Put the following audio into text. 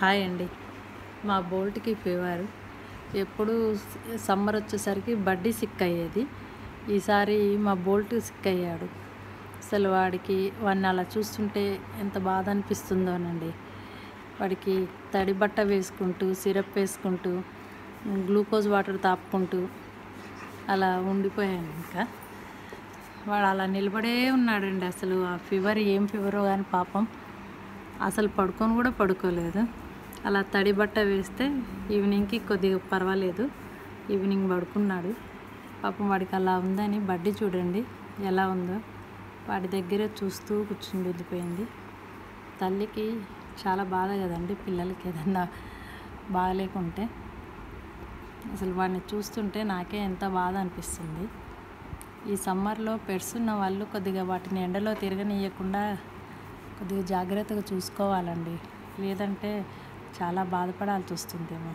Hi అండి. మా బోల్ట్‌కి fever. ఎప్పుడు సమ్మర్ వచ్చేసరికి బడ్డీ సిక్ అయ్యేది. ఈసారి మా బోల్ట్ సిక్ అయ్యాడు. అసలు వాడిని అలా చూస్తుంటే ఎంత బాధ అనిపిస్తుందోనండి. వాడికి తడి బట్ట వేసుకుంటూ, సిరప్ వేసుకుంటూ, గ్లూకోజ్ వాటర్ తాపుకుంటూ అలా ఉండిపోయాను ఇంకా. వాడు అలా నిలబడే ఉన్నాడండి. అసలు ఆ ఫీవర్ ఏం ఫీవరో కానీ పాపం అసలు పడుకొని కూడా పడుకోలేదు. అలా తడి బట్ట వేస్తే ఈవినింగ్కి కొద్దిగా పర్వాలేదు, ఈవినింగ్ పడుకున్నాడు. పాపం వాడికి అలా ఉందని బడ్డీ చూడండి ఎలా ఉందో, వాడి దగ్గరే చూస్తూ కూర్చుని వెళ్ళిపోయింది. తల్లికి చాలా బాధ కదండి, పిల్లలకి ఏదన్నా బాగలేకుంటే. అసలు వాడిని చూస్తుంటే నాకే ఎంత బాధ అనిపిస్తుంది. ఈ సమ్మర్లో పెట్స్ ఉన్న వాళ్ళు కొద్దిగా వాటిని ఎండలో తిరగనీయకుండా కొద్దిగా జాగ్రత్తగా చూసుకోవాలండి, లేదంటే చాలా బాధపడాల్సి వస్తుందేమో.